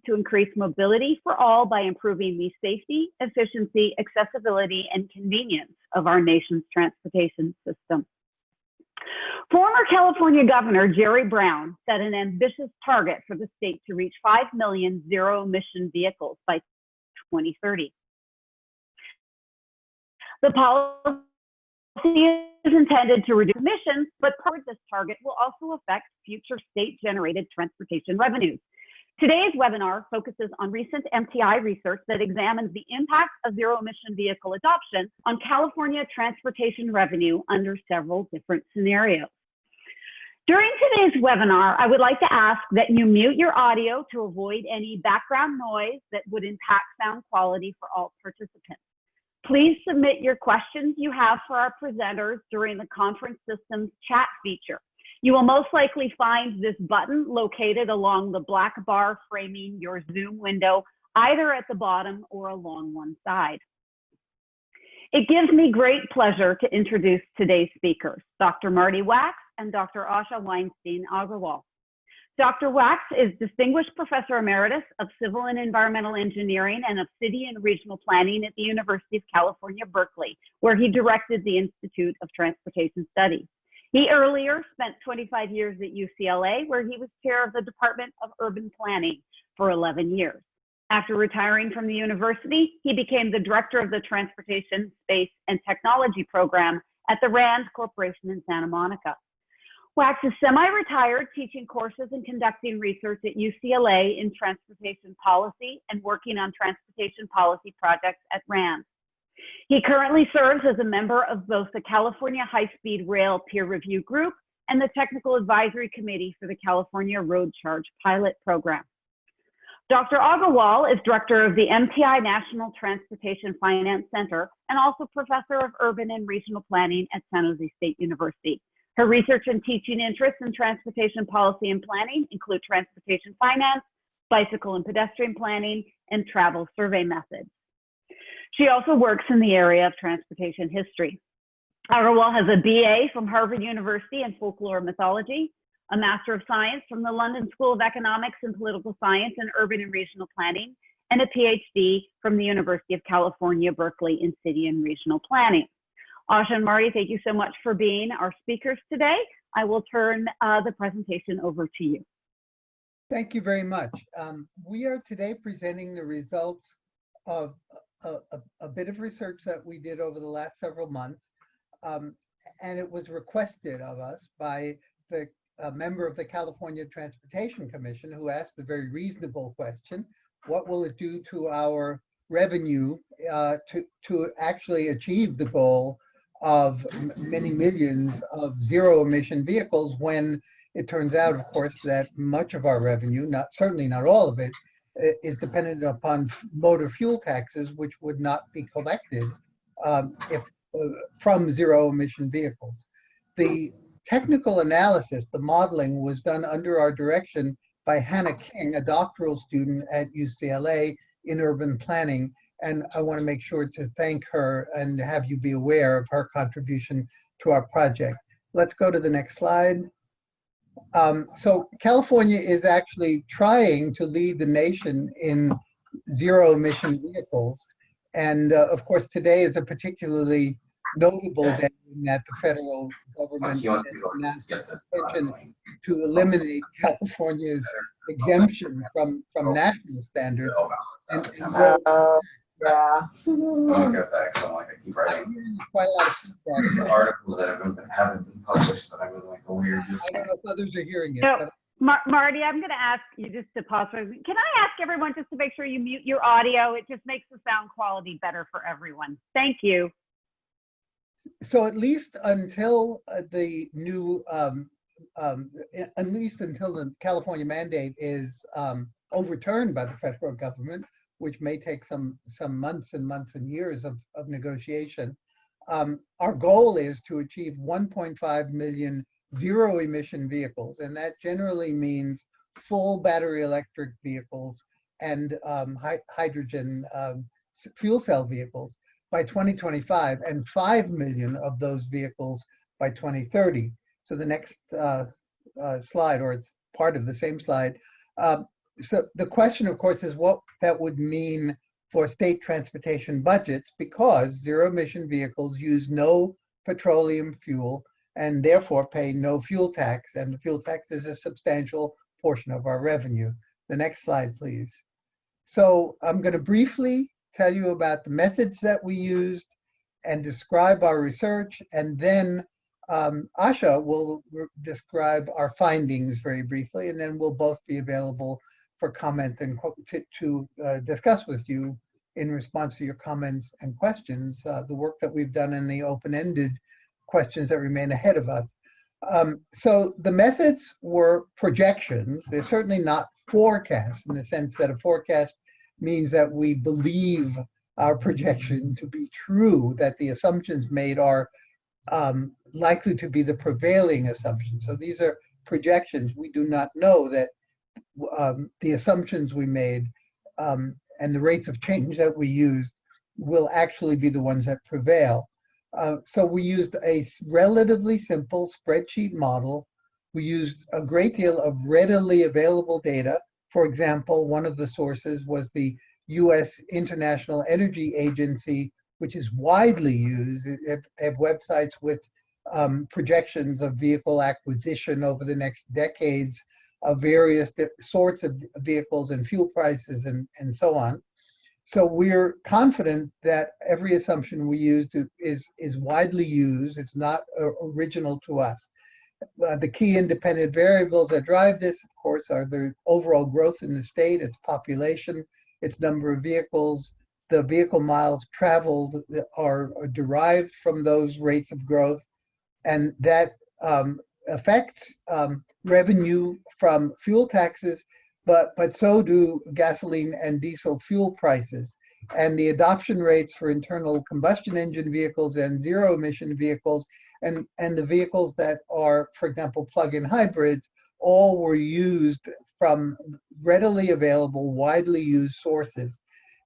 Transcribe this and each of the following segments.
to increase mobility for all by improving the safety, efficiency, accessibility, and convenience of our nation's transportation system. Former California Governor Jerry Brown set an ambitious target for the state to reach 5 million zero-emission vehicles by 2030. The policy is intended to reduce emissions, but part of this target will also affect future state-generated transportation revenues. Today's webinar focuses on recent MTI research that examines the impact of zero-emission vehicle adoption on California transportation revenue under several different scenarios. During today's webinar, I would like to ask that you mute your audio to avoid any background noise that would impact sound quality for all participants. Please submit your questions you have for our presenters during the conference system's chat feature. You will most likely find this button located along the black bar framing your Zoom window, either at the bottom or along one side. It gives me great pleasure to introduce today's speakers, Dr. Marty Wax and Dr. Asha Weinstein Agarwal. Dr. Wax is Distinguished Professor Emeritus of Civil and Environmental Engineering and of City and Regional Planning at the University of California, Berkeley, where he directed the Institute of Transportation Studies. He earlier spent 25 years at UCLA, where he was chair of the Department of Urban Planning for 11 years. After retiring from the university, he became the director of the Transportation, Space, and Technology program at the RAND Corporation in Santa Monica. Wax is semi-retired, teaching courses and conducting research at UCLA in transportation policy and working on transportation policy projects at RAND. He currently serves as a member of both the California High-Speed Rail Peer Review Group and the Technical Advisory Committee for the California Road Charge Pilot Program. Dr. Agarwal is director of the MTI National Transportation Finance Center and also professor of urban and regional planning at San Jose State University. Her research and teaching interests in transportation policy and planning include transportation finance, bicycle and pedestrian planning, and travel survey methods. She also works in the area of transportation history. Agarwal has a BA from Harvard University in folklore mythology, a Master of Science from the London School of Economics and Political Science and Urban and Regional Planning, and a PhD from the University of California, Berkeley in City and Regional Planning. Asha and Marty, thank you so much for being our speakers today. I will turn the presentation over to you. Thank you very much. We are today presenting the results of a bit of research that we did over the last several months, and it was requested of us by a member of the California Transportation Commission, who asked the very reasonable question: what will it do to our revenue to actually achieve the goal of many millions of zero-emission vehicles, when it turns out, of course, that much of our revenue, certainly not all of it, is dependent upon motor fuel taxes, which would not be collected from zero-emission vehicles. The technical analysis, the modeling, was done under our direction by Hannah King, a doctoral student at UCLA in urban planning, and I want to make sure to thank her and have you be aware of her contribution to our project. Let's go to the next slide. So California is actually trying to lead the nation in zero-emission vehicles. And of course, today is a particularly notable day in that the federal government has announced its intention to eliminate California's exemption from national standards. Yeah. Okay, thanks. I'm like, I keep writing. Quite a lot of feedback. Articles that haven't been published that I've been like, oh, weird. Just I don't know if others are hearing it. No, But Marty, I'm going to ask you just to pause. Can I ask everyone just to make sure you mute your audio? It just makes the sound quality better for everyone. Thank you. so at least until the new, at least until the California mandate is overturned by the federal government, which may take some months and months and years of negotiation, our goal is to achieve 1.5 million zero-emission vehicles, and that generally means full battery electric vehicles and hydrogen fuel cell vehicles by 2025, and 5 million of those vehicles by 2030. So the next slide, or it's part of the same slide, So the question, of course, is what that would mean for state transportation budgets, because zero emission vehicles use no petroleum fuel and therefore pay no fuel tax. And the fuel tax is a substantial portion of our revenue. The next slide, please. So I'm going to briefly tell you about the methods that we used and describe our research, and then Asha will describe our findings very briefly, and then we'll both be available for comment and to discuss with you in response to your comments and questions, the work that we've done in the open-ended questions that remain ahead of us. So the methods were projections. They're certainly not forecasts, in the sense that a forecast means that we believe our projection to be true, that the assumptions made are likely to be the prevailing assumptions. So these are projections. We do not know that the assumptions we made and the rates of change that we used will actually be the ones that prevail. So we used a relatively simple spreadsheet model. We used a great deal of readily available data. For example, one of the sources was the US International Energy Agency, which is widely used. They have websites with projections of vehicle acquisition over the next decades of various sorts of vehicles and fuel prices and so on. So we're confident that every assumption we used is widely used. It's not original to us. The key independent variables that drive this, of course, are the overall growth in the state, its population, its number of vehicles. The vehicle miles traveled are derived from those rates of growth, and that affects revenue from fuel taxes, but so do gasoline and diesel fuel prices. And the adoption rates for internal combustion engine vehicles and zero emission vehicles and the vehicles that are, for example, plug-in hybrids, all were used from readily available, widely used sources.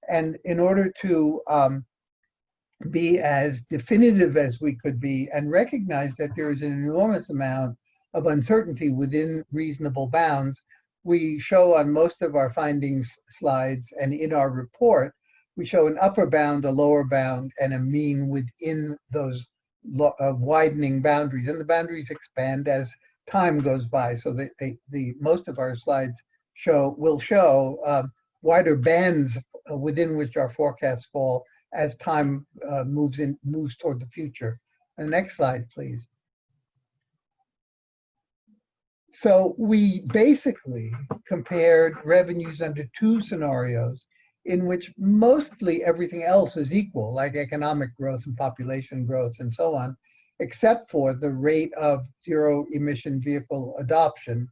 And in order to be as definitive as we could be and recognize that there is an enormous amount of uncertainty within reasonable bounds, we show on most of our findings slides and in our report, we show an upper bound, a lower bound, and a mean within those widening boundaries. And the boundaries expand as time goes by. So most of our slides will show wider bands within which our forecasts fall as time moves toward the future. And next slide, please. So we basically compared revenues under two scenarios in which mostly everything else is equal, like economic growth and population growth and so on, except for the rate of zero emission vehicle adoption.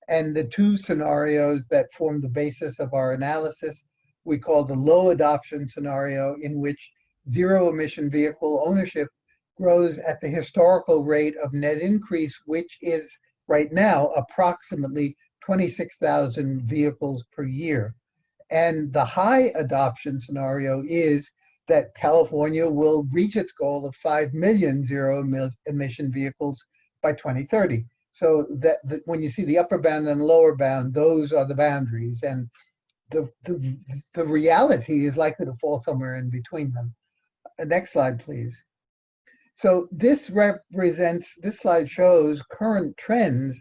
And the two scenarios that form the basis of our analysis, we call the low adoption scenario, in which zero emission vehicle ownership grows at the historical rate of net increase, which is right now approximately 26,000 vehicles per year. And the high adoption scenario is that California will reach its goal of 5 million zero emission vehicles by 2030. So that when you see the upper bound and lower bound, those are the boundaries. And the reality is likely to fall somewhere in between them. Next slide, please. So this slide shows current trends,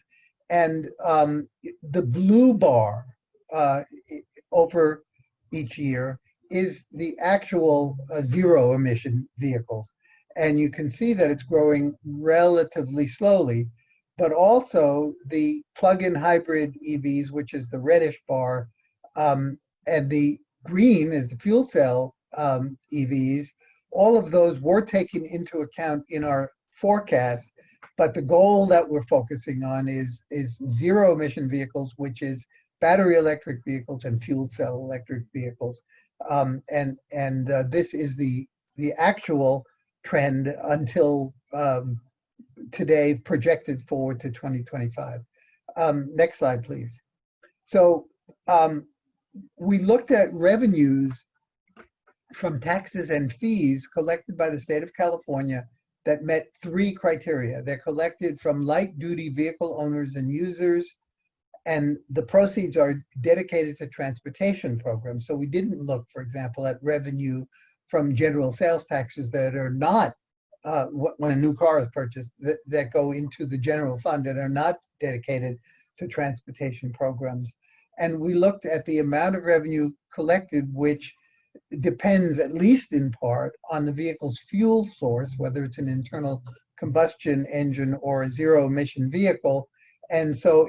and the blue bar over each year is the actual zero emission vehicles. And you can see that it's growing relatively slowly, but also the plug-in hybrid EVs, which is the reddish bar, and the green is the fuel cell EVs. All of those were taken into account in our forecast, but the goal that we're focusing on is zero emission vehicles, which is battery electric vehicles and fuel cell electric vehicles. This is the actual trend until today, projected forward to 2025. Next slide, please. So we looked at revenues from taxes and fees collected by the state of California that met three criteria. They're collected from light duty vehicle owners and users, and the proceeds are dedicated to transportation programs. So we didn't look, for example, at revenue from general sales taxes that are not, when a new car is purchased, that go into the general fund and are not dedicated to transportation programs. And we looked at the amount of revenue collected, which depends, at least in part, on the vehicle's fuel source, whether it's an internal combustion engine or a zero emission vehicle. And so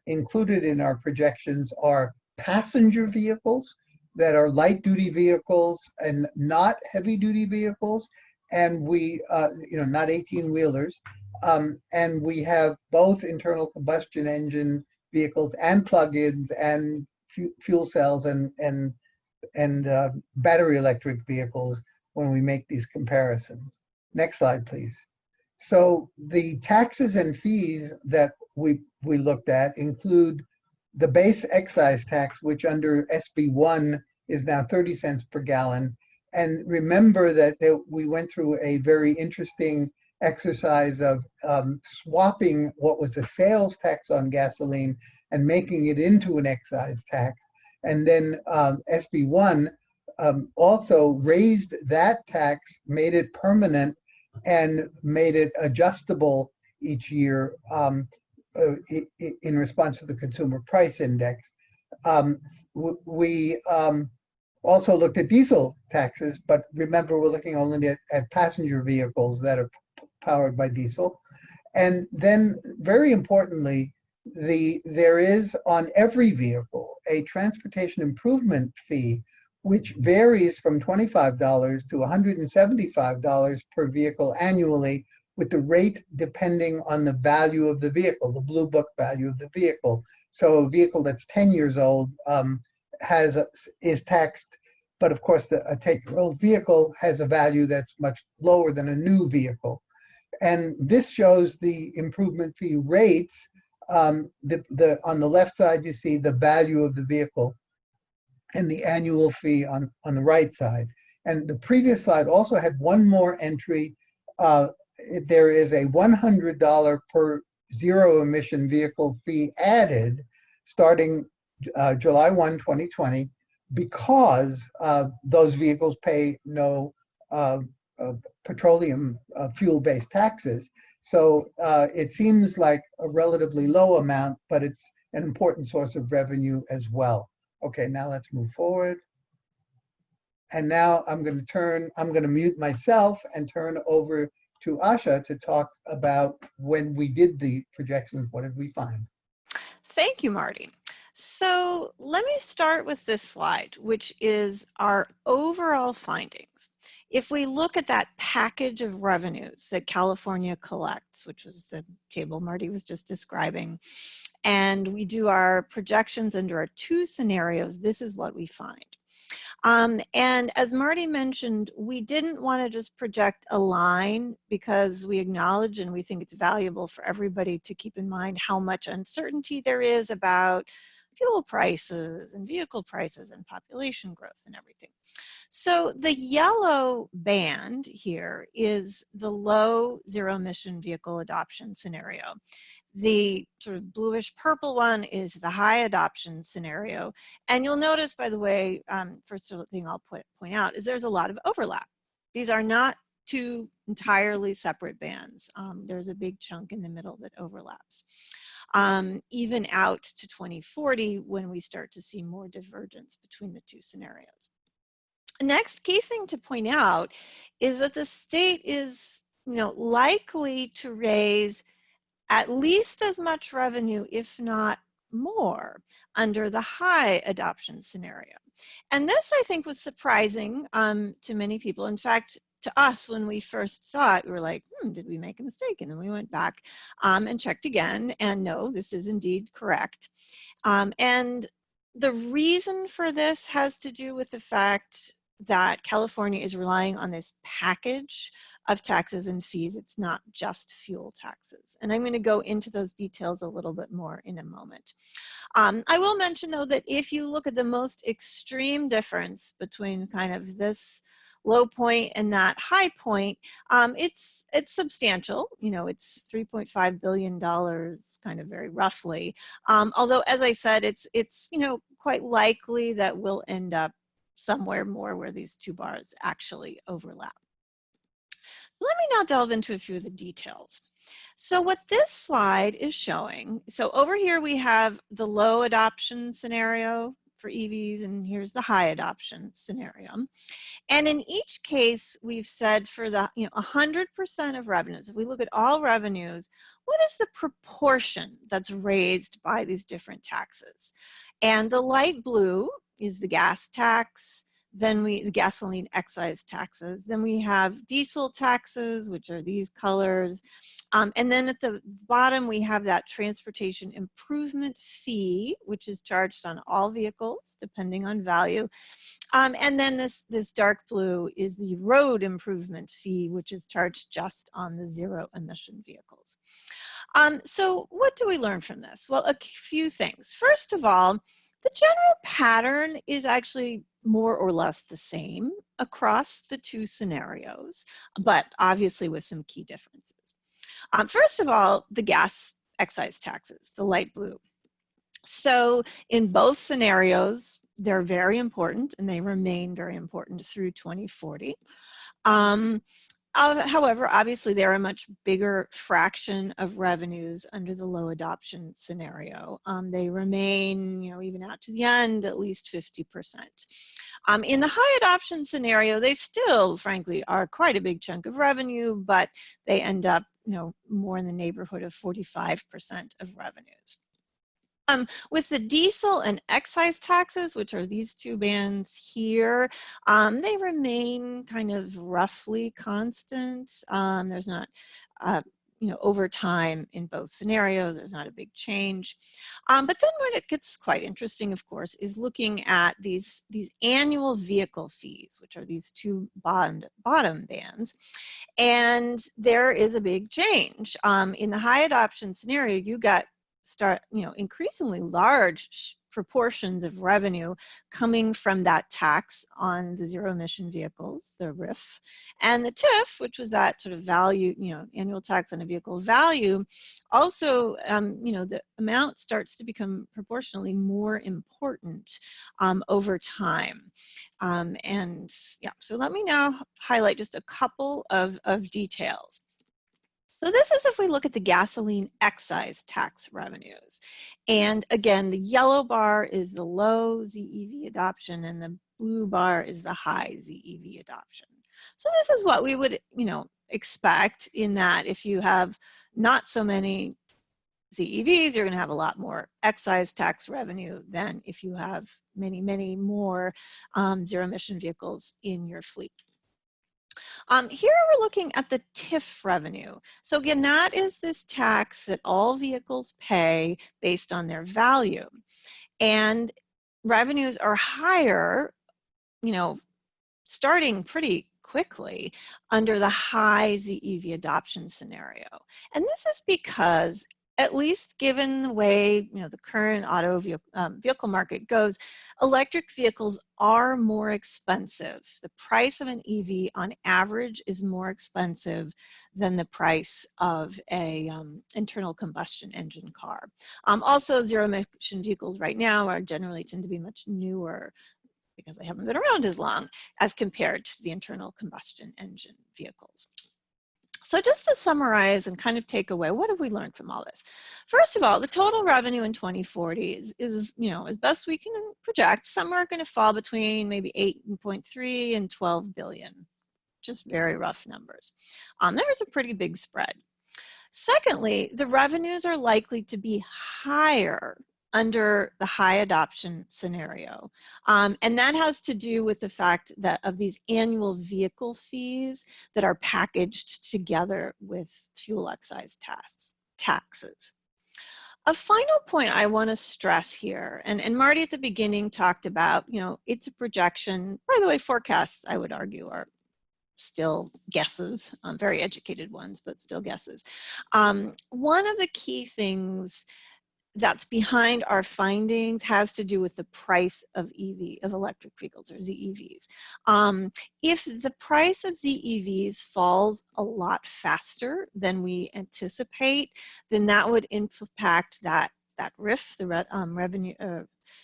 included in our projections are passenger vehicles that are light duty vehicles and not heavy duty vehicles. And we, not 18 wheelers. And we have both internal combustion engine vehicles and plug-ins and fuel cells and battery electric vehicles when we make these comparisons. Next slide, please. So the taxes and fees that we looked at include the base excise tax, which under SB1 is now 30 cents per gallon. And remember that we went through a very interesting exercise of swapping what was a sales tax on gasoline and making it into an excise tax. And then SB1 also raised that tax, made it permanent, and made it adjustable each year in response to the consumer price index. We also looked at diesel taxes, but remember, we're looking only at passenger vehicles that are powered by diesel. And then, very importantly, there is on every vehicle a transportation improvement fee, which varies from $25 to $175 per vehicle annually, with the rate depending on the value of the vehicle, the Blue Book value of the vehicle. So a vehicle that's 10 years old is taxed, but of course a 10-year-old vehicle has a value that's much lower than a new vehicle. And this shows the improvement fee rates. On the left side, you see the value of the vehicle and the annual fee on the right side. And the previous slide also had one more entry. There is a $100 per zero emission vehicle fee added starting July 1, 2020, because those vehicles pay no petroleum fuel-based taxes. So it seems like a relatively low amount, but it's an important source of revenue as well. Okay, now let's move forward. And now I'm going to mute myself and turn over to Asha to talk about when we did the projections, what did we find? Thank you, Marty. So let me start with this slide, which is our overall findings. If we look at that package of revenues that California collects, which was the table Marty was just describing, and we do our projections under our two scenarios, this is what we find. And as Marty mentioned, we didn't want to just project a line because we acknowledge and we think it's valuable for everybody to keep in mind how much uncertainty there is about fuel prices and vehicle prices and population growth and everything. So the yellow band here is the low zero emission vehicle adoption scenario. The sort of bluish purple one is the high adoption scenario. And you'll notice, by the way, first thing I'll point out is there's a lot of overlap. These are not two entirely separate bands. There's a big chunk in the middle that overlaps. Even out to 2040 when we start to see more divergence between the two scenarios. The next key thing to point out is that the state is, likely to raise at least as much revenue, if not more, under the high adoption scenario. And this, I think, was surprising to many people. In fact, to us, when we first saw it, we were like, did we make a mistake? And then we went back and checked again, and no, this is indeed correct. And the reason for this has to do with the fact that California is relying on this package of taxes and fees. It's not just fuel taxes. And I'm going to go into those details a little bit more in a moment. I will mention, though, that if you look at the most extreme difference between kind of this low point and that high point, it's substantial. You know, it's $3.5 billion, kind of very roughly. Although, as I said, it's you know, quite likely that we'll end up somewhere more where these two bars actually overlap. Let me now delve into a few of the details. So what this slide is showing, so over here we have the low adoption scenario for EVs, and here's the high adoption scenario. And in each case, we've said for the 100% of revenues, if we look at all revenues, what is the proportion that's raised by these different taxes? And the light blue is the gas tax, then the gasoline excise taxes, then we have diesel taxes, which are these colors, and then at the bottom we have that transportation improvement fee, which is charged on all vehicles depending on value, and then this dark blue is the road improvement fee, which is charged just on the zero emission vehicles. So what do we learn from this? Well, a few things. First of all, the general pattern is actually more or less the same across the two scenarios, but obviously with some key differences. First of all, the gas excise taxes, the light blue. So in both scenarios, they're very important and they remain very important through 2040. However, obviously they're a much bigger fraction of revenues under the low adoption scenario. They remain, even out to the end, at least 50%. In the high adoption scenario, they still, frankly, are quite a big chunk of revenue, but they end up, more in the neighborhood of 45% of revenues. With the diesel and excise taxes, which are these two bands here, they remain kind of roughly constant. There's not, over time in both scenarios, there's not a big change. But then when it gets quite interesting, of course, is looking at these annual vehicle fees, which are these two bottom bands. And there is a big change. In the high adoption scenario, you got increasingly large proportions of revenue coming from that tax on the zero emission vehicles, the RIF, and the TIF, which was that sort of value, annual tax on a vehicle value. Also, the amount starts to become proportionally more important over time. So let me now highlight just a couple of details. So this is if we look at the gasoline excise tax revenues. And again, the yellow bar is the low ZEV adoption and the blue bar is the high ZEV adoption. So this is what we would, expect, in that if you have not so many ZEVs, you're going to have a lot more excise tax revenue than if you have many, many more zero emission vehicles in your fleet. Here we're looking at the TIF revenue. So again, that is this tax that all vehicles pay based on their value. And revenues are higher, starting pretty quickly under the high ZEV adoption scenario. And this is because, at least given the way the current auto vehicle market goes, electric vehicles are more expensive. The price of an EV on average is more expensive than the price of a internal combustion engine car. Also, zero emission vehicles right now generally tend to be much newer because they haven't been around as long as compared to the internal combustion engine vehicles. So just to summarize and kind of take away, what have we learned from all this? First of all, the total revenue in 2040 is as best we can project, somewhere going to fall between maybe 8.3 and 12 billion, just very rough numbers. There's a pretty big spread. Secondly, the revenues are likely to be higher under the high adoption scenario. And that has to do with the fact that of these annual vehicle fees that are packaged together with fuel excise taxes. A final point I want to stress here, and Marty at the beginning talked about, it's a projection. By the way, forecasts, I would argue, are still guesses, very educated ones, but still guesses. One of the key things that's behind our findings has to do with the price of electric vehicles, or ZEVs. If the price of ZEVs falls a lot faster than we anticipate, then that would impact that RIF, the revenue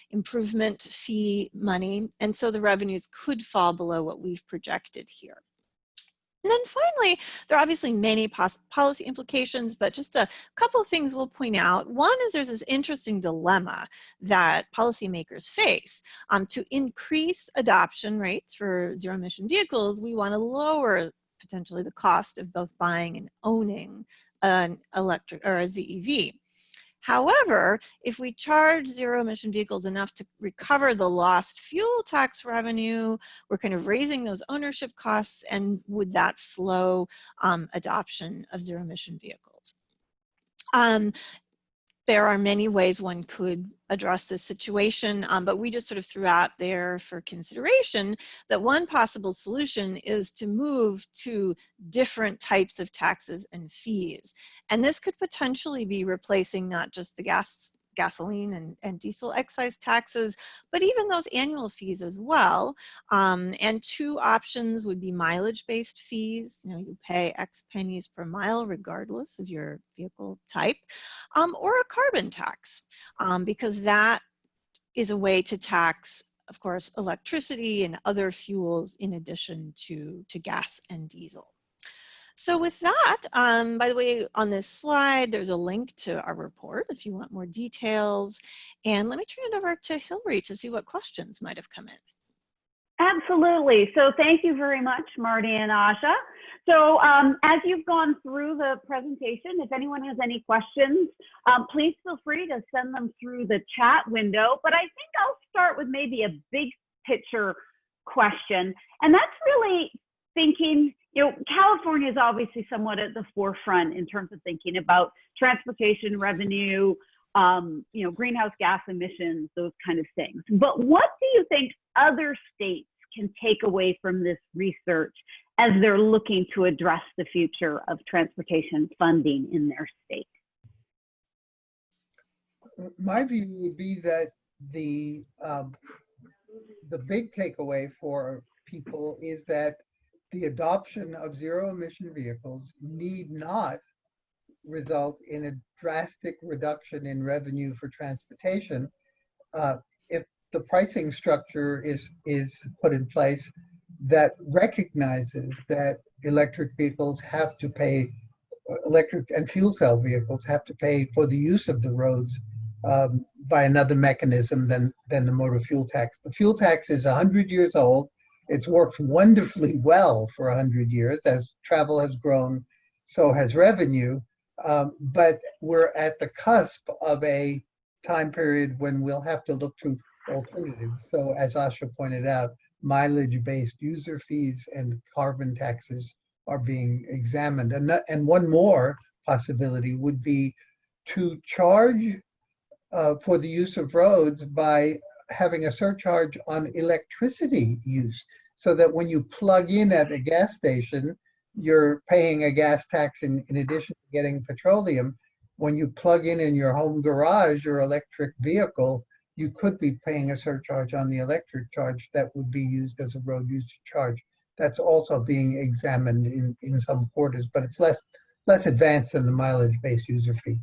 improvement fee money, and so the revenues could fall below what we've projected here. And then finally, there are obviously many policy implications, but just a couple of things we'll point out. One is there's this interesting dilemma that policymakers face. To increase adoption rates for zero-emission vehicles, we want to lower potentially the cost of both buying and owning an electric or a ZEV. However, if we charge zero-emission vehicles enough to recover the lost fuel tax revenue, we're kind of raising those ownership costs, and would that slow adoption of zero-emission vehicles? There are many ways one could address this situation, but we just sort of threw out there for consideration that one possible solution is to move to different types of taxes and fees. And this could potentially be replacing not just the gasoline and diesel excise taxes, but even those annual fees as well. And two options would be mileage-based fees. You pay X pennies per mile regardless of your vehicle type, or a carbon tax, because that is a way to tax, of course, electricity and other fuels in addition to gas and diesel. So with that, by the way, on this slide, there's a link to our report if you want more details. And let me turn it over to Hillary to see what questions might have come in. Absolutely. So thank you very much, Marty and Asha. So as you've gone through the presentation, if anyone has any questions, please feel free to send them through the chat window. But I think I'll start with maybe a big picture question. And that's really thinking, California is obviously somewhat at the forefront in terms of thinking about transportation revenue, greenhouse gas emissions, those kind of things. But what do you think other states can take away from this research as they're looking to address the future of transportation funding in their state? My view would be that the big takeaway for people is that the adoption of zero-emission vehicles need not result in a drastic reduction in revenue for transportation if the pricing structure is put in place that recognizes that electric vehicles have to pay, electric and fuel cell vehicles have to pay for the use of the roads by another mechanism than the motor fuel tax. The fuel tax is 100 years old. It's worked wonderfully well for 100 years. As travel has grown, so has revenue. But we're at the cusp of a time period when we'll have to look to alternatives. So as Asha pointed out, mileage-based user fees and carbon taxes are being examined. And one more possibility would be to charge for the use of roads by having a surcharge on electricity use, so that when you plug in at a gas station, you're paying a gas tax in addition to getting petroleum. When you plug in your home garage your electric vehicle, you could be paying a surcharge on the electric charge that would be used as a road user charge. That's also being examined in some quarters, but it's less advanced than the mileage-based user fee.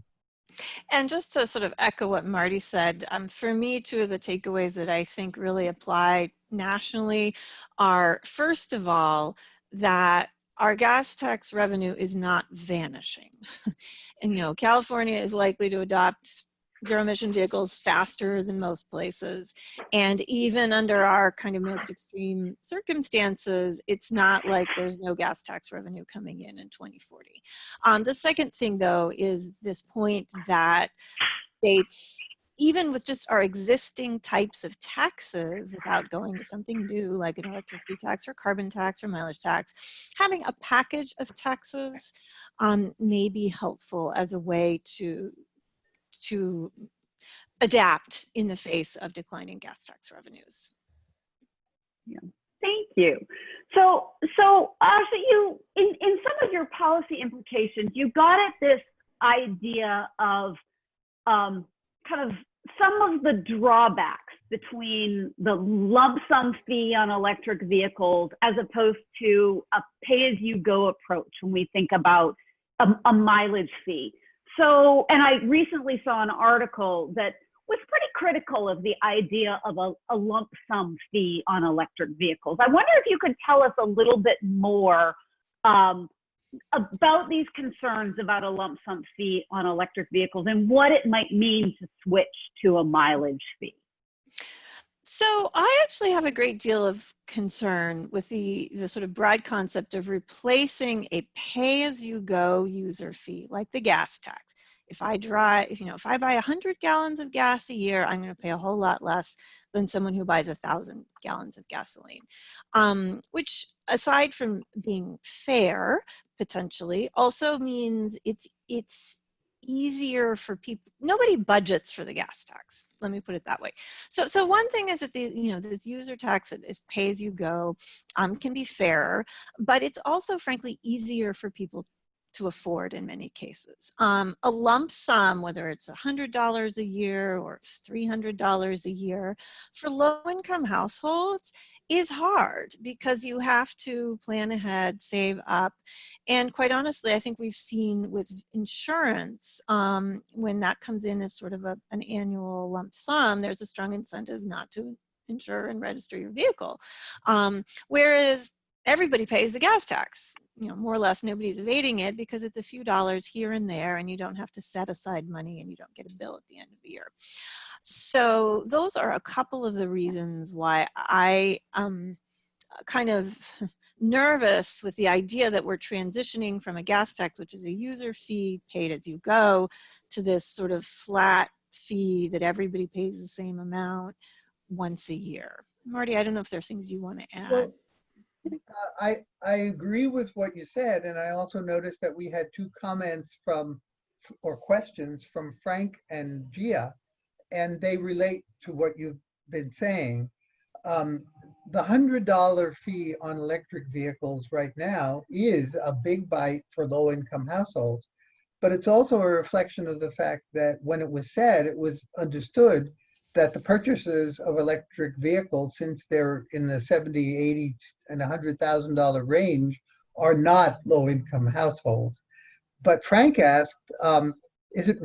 And just to sort of echo what Marty said, for me, two of the takeaways that I think really apply nationally are, first of all, that our gas tax revenue is not vanishing. And, California is likely to adopt zero-emission vehicles faster than most places. And even under our kind of most extreme circumstances, it's not like there's no gas tax revenue coming in 2040. The second thing, though, is this point that states, even with just our existing types of taxes, without going to something new like an electricity tax or carbon tax or mileage tax, having a package of taxes may be helpful as a way to to adapt in the face of declining gas tax revenues. Yeah. Thank you. So Asha, you in some of your policy implications, you got at this idea of kind of some of the drawbacks between the lump sum fee on electric vehicles as opposed to a pay-as-you-go approach when we think about a mileage fee. So, and I recently saw an article that was pretty critical of the idea of a lump sum fee on electric vehicles. I wonder if you could tell us a little bit more about these concerns about a lump sum fee on electric vehicles and what it might mean to switch to a mileage fee. So I actually have a great deal of concern with the sort of broad concept of replacing a pay-as-you-go user fee, like the gas tax. If I buy 100 gallons of gas a year, I'm going to pay a whole lot less than someone who buys 1,000 gallons of gasoline, which, aside from being fair, potentially, also means it's easier for people. Nobody budgets for the gas tax. Let me put it that way. So one thing is that this user tax that is pay as you go can be fairer, but it's also frankly easier for people to afford in many cases. A lump sum, whether it's $100 a year or $300 a year, for low-income households is hard because you have to plan ahead, save up. And quite honestly, I think we've seen with insurance, when that comes in as sort of an annual lump sum, there's a strong incentive not to insure and register your vehicle. Whereas everybody pays the gas tax. More or less nobody's evading it because it's a few dollars here and there, and you don't have to set aside money and you don't get a bill at the end of the year. So those are a couple of the reasons why I am kind of nervous with the idea that we're transitioning from a gas tax, which is a user fee paid as you go, to this sort of flat fee that everybody pays the same amount once a year. Marty, I don't know if there are things you want to add. Well, I agree with what you said, and I also noticed that we had two comments or questions from Frank and Gia, and they relate to what you've been saying. The $100 fee on electric vehicles right now is a big bite for low-income households, but it's also a reflection of the fact that when it was said, it was understood that the purchases of electric vehicles, since they're in the $70,000, $80,000, and $100,000 range, are not low-income households. But Frank asked, is it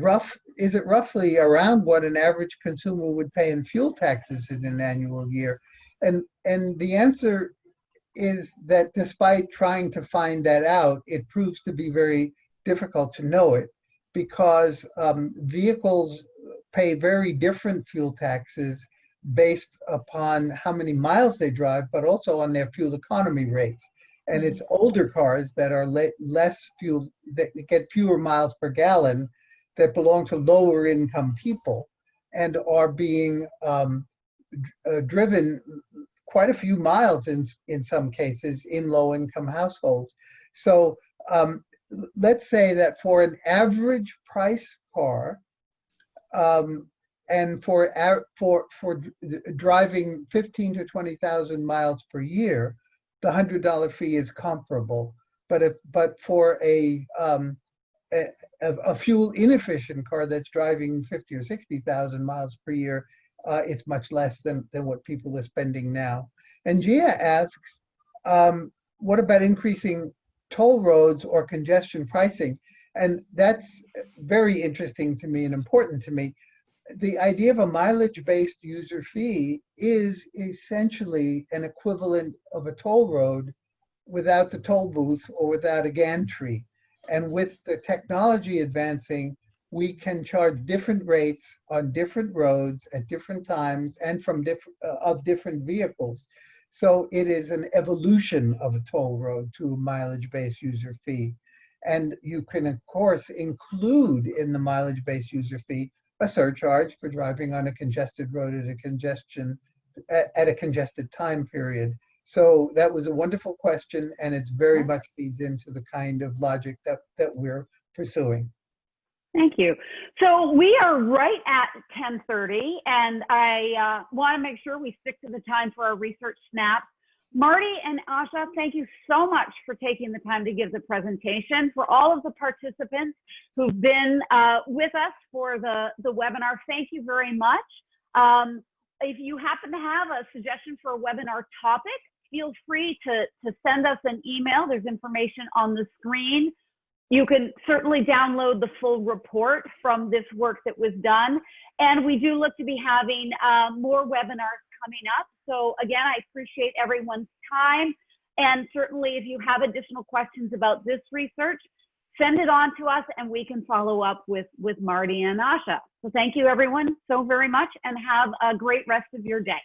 roughly around what an average consumer would pay in fuel taxes in an annual year? And the answer is that despite trying to find that out, it proves to be very difficult to know it because vehicles pay very different fuel taxes based upon how many miles they drive, but also on their fuel economy rates. And it's older cars that are less fuel, that get fewer miles per gallon, that belong to lower income people and are being driven quite a few miles in some cases in low income households. So let's say that for an average price car, and for driving 15 to 20,000 miles per year, the $100 fee is comparable. But for a fuel inefficient car that's driving 50 or 60,000 miles per year, it's much less than what people are spending now. And Gia asks, what about increasing toll roads or congestion pricing? And that's very interesting to me and important to me. The idea of a mileage-based user fee is essentially an equivalent of a toll road without the toll booth or without a gantry. And with the technology advancing, we can charge different rates on different roads at different times and from different vehicles. So it is an evolution of a toll road to a mileage-based user fee. And you can, of course, include in the mileage-based user fee a surcharge for driving on a congested road at a congested time period. So that was a wonderful question, and it's very much feeds into the kind of logic that we're pursuing. Thank you. So we are right at 10:30, and I want to make sure we stick to the time for our research snap. Marty and Asha, thank you so much for taking the time to give the presentation. For all of the participants who've been with us for the webinar, thank you very much. If you happen to have a suggestion for a webinar topic, feel free to send us an email. There's information on the screen. You can certainly download the full report from this work that was done. And we do look to be having more webinars coming up. So again, I appreciate everyone's time. And certainly if you have additional questions about this research, send it on to us and we can follow up with Marty and Asha. So thank you everyone so very much and have a great rest of your day.